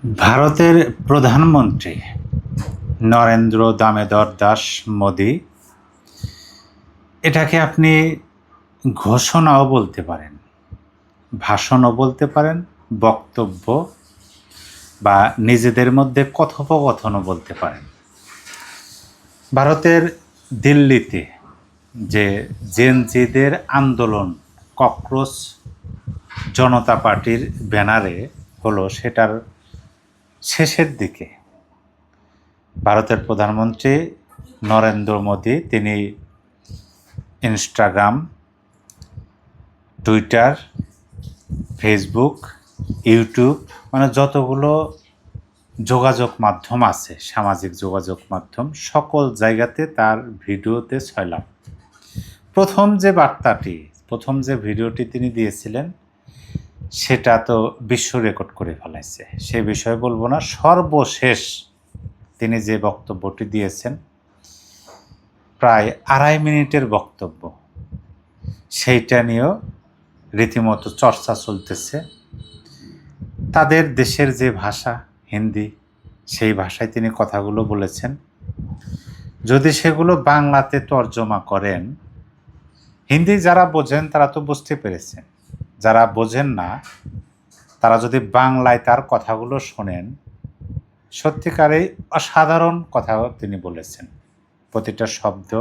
ভারতের প্রধানমন্ত্রী নরেন্দ্র দামোদর দাস মোদি, এটাকে আপনি ঘোষণাও বলতে পারেন, ভাষণও বলতে পারেন, বক্তব্য বা নিজেদের মধ্যে কথোপকথনও বলতে পারেন। ভারতের দিল্লিতে যে জেনজিদের আন্দোলন ককরোচ জনতা পার্টির ব্যানারে হলো, সেটার শেষের দিকে ভারতের প্রধানমন্ত্রী নরেন্দ্র মোদি তিনি ইনস্টাগ্রাম, টুইটার, ফেসবুক, ইউটিউব মানে যতগুলো যোগাযোগ মাধ্যম আছে, সামাজিক যোগাযোগ মাধ্যম, সকল জায়গাতে তার ভিডিওতে ছয়লাভ। প্রথম যে ভিডিওটি তিনি দিয়েছিলেন সেটা তো বিশ্ব রেকর্ড করে ফেলাইছে, সে বিষয়ে বলবো না। সর্বশেষ তিনি যে বক্তব্যটি দিয়েছেন, প্রায় 2.5 মিনিটের বক্তব্য, সেইটা নিয়েও রীতিমতো চর্চা চলতেছে। তাদের দেশের যে ভাষা হিন্দি, সেই ভাষায় তিনি কথাগুলো বলেছেন। যদি সেগুলো বাংলাতে তর্জমা করেন, হিন্দি যারা বোঝেন তারা তো বুঝতে পেরেছেন, যারা বোঝেন না তারা যদি বাংলায় তার কথাগুলো শোনেন, সত্যিকারেই অসাধারণ কথা তিনি বলেছেন, প্রতিটা শব্দ।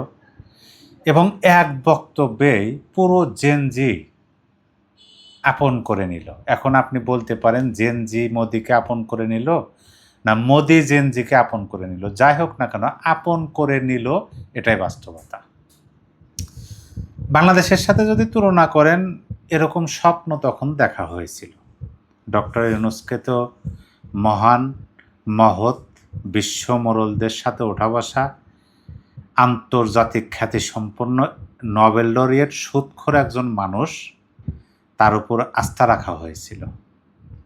এবং এক বক্তব্যেই পুরো জেনজি আপন করে নিল। এখন আপনি বলতে পারেন জেনজি মোদিকে আপন করে নিল, না মোদি জেনজিকে আপন করে নিল। যাই হোক না কেন, আপন করে নিল, এটাই বাস্তবতা। বাংলাদেশের সাথে যদি তুলনা করেন, এরকম স্বপ্ন তখন দেখা হয়েছিল। ডক্টর ইউনূসকে তো মহান, মহৎ, বিশ্ব মোড়লদের সাথে ওঠা বসা, আন্তর্জাতিক খ্যাতিসম্পন্ন নোবেল লরিয়েট সুদখোর একজন মানুষ, তার উপর আস্থা রাখা হয়েছিল।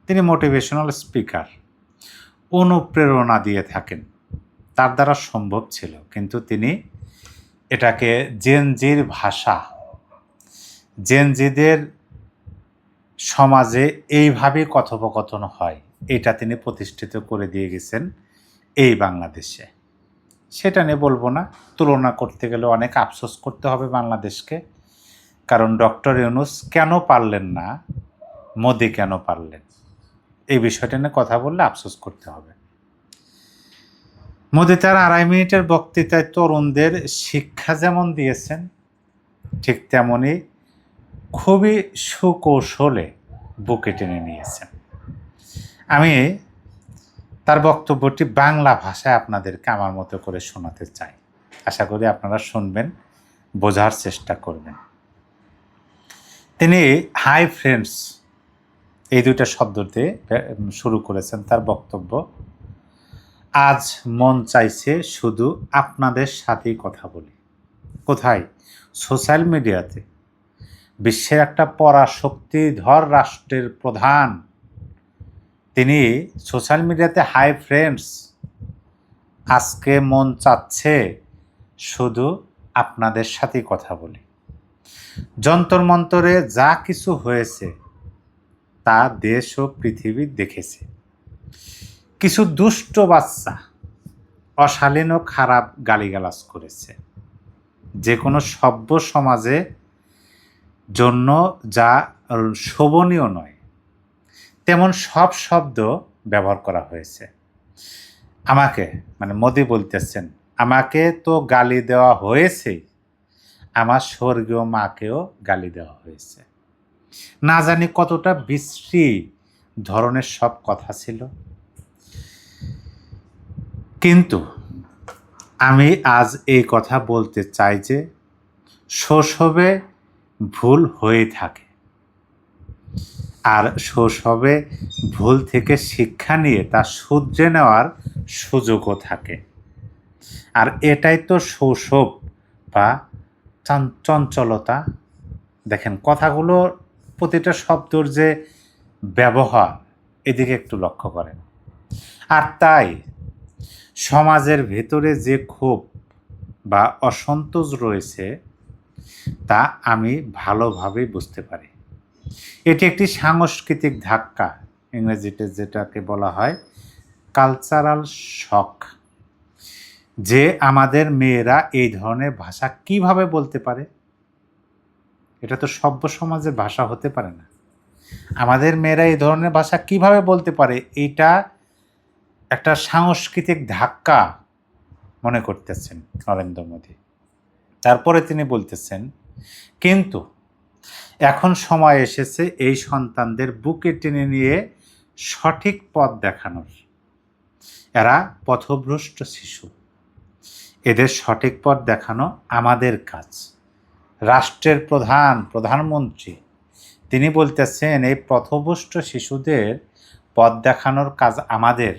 তিনি মোটিভেশনাল স্পিকার, অনুপ্রেরণা দিয়ে থাকেন, তার দ্বারা সম্ভব ছিল। কিন্তু তিনি এটাকে জেনজির ভাষা, জেনজিদের সমাজে এইভাবেই কথোপকথন হয়, এটা তিনি প্রতিষ্ঠিত করে দিয়ে গেছেন এই বাংলাদেশে। সেটা নিয়ে বলবো না, তুলনা করতে গেলে অনেক আফসোস করতে হবে বাংলাদেশকে। কারণ ডক্টর ইউনূস কেন পারলেন না, মোদি কেন পারলেন, এই বিষয়টা নিয়ে কথা বললে আফসোস করতে হবে। মোদি তার 2.5 মিনিটের বক্তৃতায় তরুণদের শিক্ষা যেমন দিয়েছেন, ঠিক তেমনই খুবই সুকৌশলে বুকে টেনে নিয়েছেন। আমি তার বক্তব্যটি বাংলা ভাষায় আপনাদেরকে আমার মতো করে শোনাতে চাই। আশা করি আপনারা শুনবেন, বোঝার চেষ্টা করবেন। তিনি হাই ফ্রেন্ডস এই দুইটা শব্দ দিয়ে শুরু করেছেন তার বক্তব্য। আজ মন চাইছে শুধু আপনাদের সাথেই কথা বলি। কোথায়? সোশ্যাল মিডিয়াতে। বিশ্বের একটা পরাশক্তিধর রাষ্ট্রের প্রধান, তিনি সোশ্যাল মিডিয়াতে হাই ফ্রেন্ডস, আজকে মন চাচ্ছে শুধু আপনাদের সাথেই কথা বলি। যন্তর মন্তরে যা কিছু হয়েছে তা দেশ ও পৃথিবী দেখেছে। কিছু দুষ্ট বাচ্চা অশালীন ও খারাপ গালিগালাজ করেছে, যে কোনো সভ্য সমাজে জন্য যা শোভনীয় নয়, তেমন সব শব্দ ব্যবহার করা হয়েছে। আমাকে, মানে মোদি বলতেছেন, আমাকে তো গালি দেওয়া হয়েছেই, আমার স্বর্গীয় মাকেও গালি দেওয়া হয়েছে। না জানি কতটা বিশ্রী ধরনের সব কথা ছিল। কিন্তু আমি আজ এই কথা বলতে চাই যে শৈশবে ভুল হয়ে থাকে, আর শৈশবে ভুল থেকে শিক্ষা নিয়ে তা শুধরে নেওয়ার সুযোগও থাকে। আর এটাই তো শৈশব বা চঞ্চলতা। দেখেন কথাগুলো, প্রতিটা শব্দর যে ব্যবহার, এদিকে একটু লক্ষ্য করেন। আর তাই সমাজের ভেতরে যে ক্ষোভ বা অসন্তোষ রয়েছে তা আমি ভালোভাবেই বুঝতে পারি। এটি একটি সাংস্কৃতিক ধাক্কা, ইংরেজিতে যেটাকে বলা হয় কালচারাল শক, যে আমাদের মেয়েরা এই ধরনের ভাষা কিভাবে বলতে পারে। এটা তো সভ্য সমাজের ভাষা হতে পারে না। আমাদের মেয়েরা এই ধরনের ভাষা কিভাবে বলতে পারে, এটা একটা সাংস্কৃতিক ধাক্কা মনে করতেছেন নরেন্দ্র মোদী। তারপরে তিনি বলতেছেন, কিন্তু এখন সময় এসেছে এই সন্তানদের বুকে টেনে নিয়ে সঠিক পথ দেখানোর। এরা পথভ্রষ্ট শিশু, এদের সঠিক পথ দেখানো আমাদের কাজ। রাষ্ট্রের প্রধানমন্ত্রী তিনি বলতেছেন এই পথভ্রষ্ট শিশুদের পথ দেখানোর কাজ আমাদের।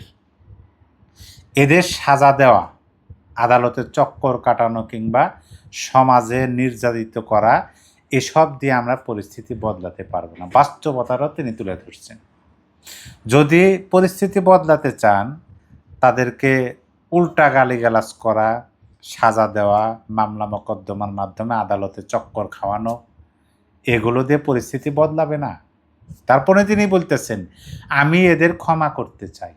এদের সাজা দেওয়া, আদালতে চক্কর কাটানো কিংবা সমাজে নির্যাতিত করা, এসব দিয়ে আমরা পরিস্থিতি বদলাতে পারবো না। বাস্তবতারও তিনি তুলে ধরছেন। যদি পরিস্থিতি বদলাতে চান, তাদেরকে উল্টা গালিগালাজ করা, সাজা দেওয়া, মামলা মোকদ্দমার মাধ্যমে আদালতে চক্কর খাওয়ানো, এগুলো দিয়ে পরিস্থিতি বদলাবে না। তারপরে তিনি বলতেছেন, আমি এদের ক্ষমা করতে চাই,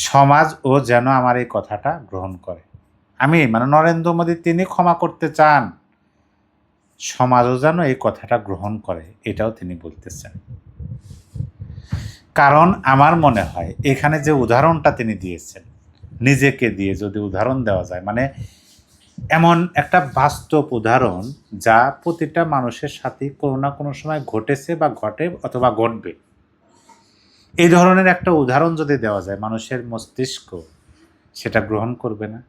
সমাজ ও যেন আমার এই কথাটা গ্রহণ করে। আমি মানে নরেন্দ্র মোদী তিনি ক্ষমা করতে চান, সমাজও যেন এই কথাটা গ্রহণ করে, এটাও তিনি বলতেছেন। কারণ আমার মনে হয় এখানে যে উদাহরণটা তিনি দিয়েছেন, নিজেকে দিয়ে যদি উদাহরণ দেওয়া যায়, মানে এমন একটা বাস্তব উদাহরণ যা প্রতিটা মানুষের সাথে কোনো না কোনো সময় ঘটেছে বা ঘটে অথবা ঘটবে, এই ধরনের একটা উদাহরণ যদি দেওয়া যায়, মানুষের মস্তিষ্ক সেটা গ্রহণ করবে না।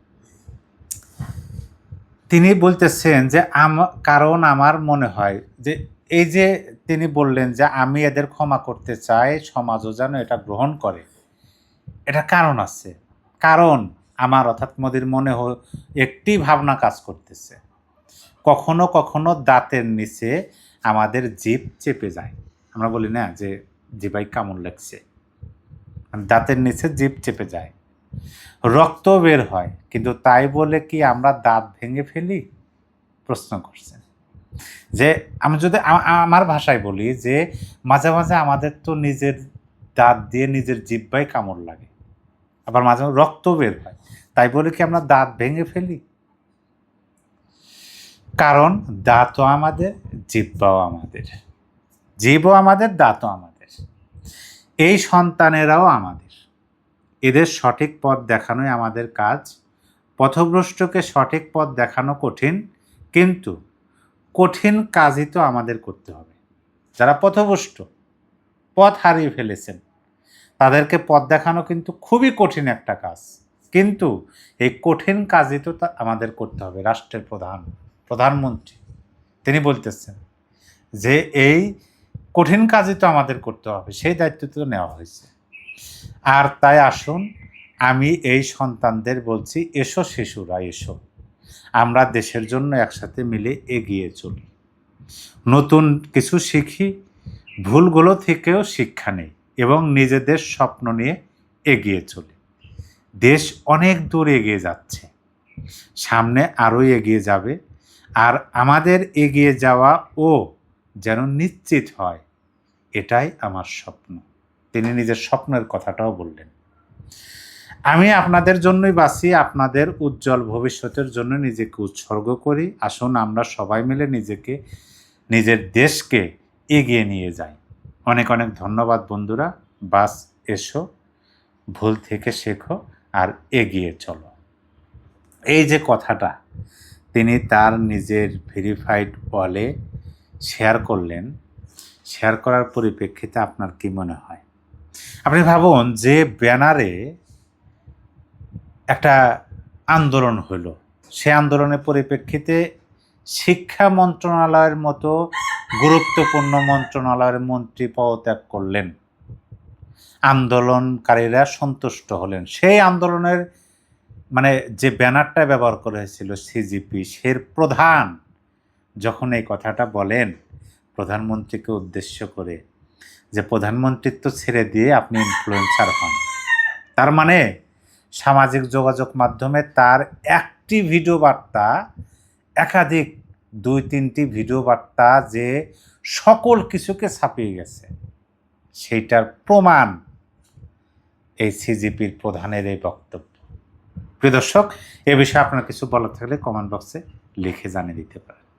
তিনি বলতেছেন যে কারণ আমার মনে হয় যে এই যে তিনি বললেন যে আমি এদের ক্ষমা করতে চাই, সমাজও যেন এটা গ্রহণ করে, এটা কারণ আছে। কারণ আমার অর্থাৎ মোদির মনে একটি ভাবনা কাজ করতেছে, কখনো কখনো দাঁতের নিচে আমাদের জিভ চেপে যায়। আমরা বলি না যে জিভাই কামড় লাগছে, দাঁতের নিচে জিভ চেপে যায়, রক্ত বের হয়, কিন্তু তাই বলে কি আমরা দাঁত ভেঙে ফেলি? প্রশ্ন করছেন। যে আমি যদি আমার ভাষায় বলি যে মাঝে মাঝে আমাদের তো নিজের দাঁত দিয়ে নিজের জিহ্বায় কামড় লাগে, আবার মাঝে মাঝে রক্ত বের হয়, তাই বলে কি আমরা দাঁত ভেঙে ফেলি? কারণ দাঁতও আমাদের, জিহ্বাও আমাদের, জিভও আমাদের, দাঁতও আমাদের। এই সন্তানেরাও আমাদের, এদের সঠিক পথ দেখানোই আমাদের কাজ। পথভ্রষ্টকে সঠিক পথ দেখানো কঠিন, কিন্তু কঠিন কাজই তো আমাদের করতে হবে। যারা পথভ্রষ্ট, পথ হারিয়ে ফেলেছেন, তাদেরকে পথ দেখানো কিন্তু খুবই কঠিন একটা কাজ, কিন্তু এই কঠিন কাজই তো আমাদের করতে হবে। রাষ্ট্রের প্রধানমন্ত্রী তিনি বলতেছেন যে এই কঠিন কাজই তো আমাদের করতে হবে, সেই দায়িত্ব তো নেওয়া হয়েছে। আর তাই আসুন, আমি এই সন্তানদের বলছি, এসো শিশুরা, এসো, আমরা দেশের জন্য একসাথে মিলে এগিয়ে চলি, নতুন কিছু শিখি, ভুলগুলো থেকেও শিক্ষা নেই এবং নিজেদের স্বপ্ন নিয়ে এগিয়ে চলি। দেশ অনেক দূর এগিয়ে যাচ্ছে, সামনে আরও এগিয়ে যাবে, আর আমাদের এগিয়ে যাওয়া ও যেন নিশ্চিত হয়, এটাই আমার স্বপ্ন। তিনি নিজের স্বপ্নের কথাটাও বললেন। আমি আপনাদের জন্যই বাঁচি, আপনাদের উজ্জ্বল ভবিষ্যতের জন্য নিজেকে উৎসর্গ করি। আসুন আমরা সবাই মিলে নিজের দেশকে এগিয়ে নিয়ে যাই। অনেক অনেক ধন্যবাদ বন্ধুরা। বাস এসো, ভুল থেকে শেখো আর এগিয়ে চলো। এই যে কথাটা তিনি তার নিজের ভেরিফাইড ওয়ালে শেয়ার করলেন, শেয়ার করার পরিপ্রেক্ষিতে আপনার কি মনে হয়? আপনি ভাবুন যে ব্যানারে একটা আন্দোলন হলো, সে আন্দোলনের পরিপ্রেক্ষিতে শিক্ষা মন্ত্রণালয়ের মতো গুরুত্বপূর্ণ মন্ত্রণালয়ের মন্ত্রী পদত্যাগ করলেন, আন্দোলনকারীরা সন্তুষ্ট হলেন। সেই আন্দোলনের মানে যে ব্যানারটা ব্যবহার করা হয়েছিল সিজিপি, সের প্রধান যখন এই কথাটা বলেন প্রধানমন্ত্রীকে উদ্দেশ্য করে, যে প্রধানমন্ত্রিত্ব ছেড়ে দিয়ে আপনি ইনফ্লুয়েন্সার হন, তার মানে সামাজিক যোগাযোগ মাধ্যমে তার একটি ভিডিও বার্তা একাধিক 2-3টি ভিডিও বার্তা যে সকল কিছুকে ছাপিয়ে গেছে। সেইটার প্রমাণ এই সিজিপির প্রধানের এই বক্তব্য। প্রিয় দর্শক, এ বিষয়ে আপনার কিছু বলার থাকলে কমেন্ট বক্সে লিখে জানিয়ে দিতে পারেন।